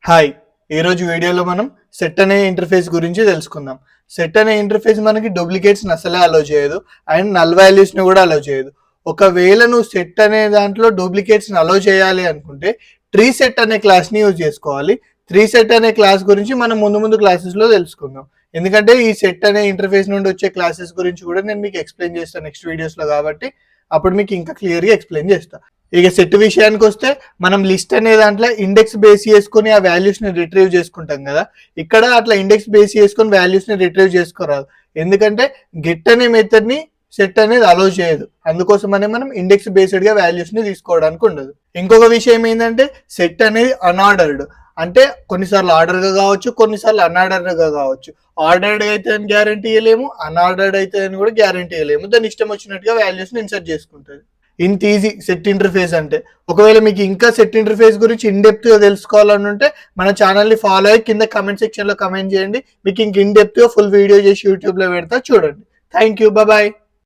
Hi, ఈరోజు వీడియోలో మనం సెట్ అనే ఇంటర్ఫేస్ గురించి తెలుసుకుందాం. సెట్ అనే ఇంటర్ఫేస్ మనకి డూప్లికేట్స్ని అసలే అలౌ చేయదు అండ్ నల్ వాల్యూస్ని కూడా అలౌ చేయదు. ఒకవేళ నువ్వు సెట్ అనే దాంట్లో డూప్లికేట్స్ని అలౌ చేయాలి అనుకుంటే ట్రీ సెట్ అనే క్లాస్ని యూజ్ చేసుకోవాలి. ట్రీ సెట్ అనే క్లాస్ గురించి మనం ముందు క్లాసెస్లో తెలుసుకుందాం. ఎందుకంటే ఈ సెట్ అనే ఇంటర్ఫేస్ నుండి వచ్చే క్లాసెస్ గురించి కూడా నేను మీకు ఎక్స్ప్లెయిన్ చేస్తాను నెక్స్ట్ వీడియోస్లో, కాబట్టి అప్పుడు మీకు ఇంకా క్లియర్గా ఎక్స్ప్లెయిన్ చేస్తాను. ఇక సెట్ విషయానికి వస్తే మనం లిస్ట్ అనే దాంట్లో ఇండెక్స్ బేస్ చేసుకుని ఆ వాల్యూస్ని రిట్రీవ్ చేసుకుంటాం కదా. ఇక్కడ అట్లా ఇండెక్స్ బేస్ చేసుకుని వాల్యూస్ని రిట్రీవ్ చేసుకోరాదు, ఎందుకంటే గెట్ అనే మెథడ్ని సెట్ అనేది అలౌ చేయదు. అందుకోసమనే మనం ఇండెక్స్ బేస్డ్గా వాల్యూస్ని తీసుకోవడానికి ఉండదు. ఇంకొక విషయం ఏంటంటే సెట్ అనేది అన్ఆర్డర్డ్, అంటే కొన్నిసార్లు ఆర్డర్గా కావచ్చు, కొన్నిసార్లు అన్ఆర్డర్గా కావచ్చు. ఆర్డర్డ్ అయితే అని గ్యారంటీ ఇవ్వలేము, అన్ఆర్డర్డ్ అయితే అని కూడా గ్యారంటీ ఇవ్వలేము. దాని ఇష్టం వచ్చినట్టుగా వాల్యూస్ని ఇన్సర్ట్ చేసుకుంటుంది. ఇంత ఈజీ సెట్ ఇంటర్ఫేస్ అంటే. ఒకవేళ మీకు ఇంకా సెట్ ఇంటర్ఫేస్ గురించి ఇన్ డెప్త్ గా తెలుసుకోవాలని ఉంటే మన ఛానల్ని ఫాలో అయ్యి కింద కమెంట్ సెక్షన్ లో కమెంట్ చేయండి. మీకు ఇంక ఇన్ డెప్త్ గా ఫుల్ వీడియో చేసి యూట్యూబ్ లో పెడతా, చూడండి. Thank you, bye.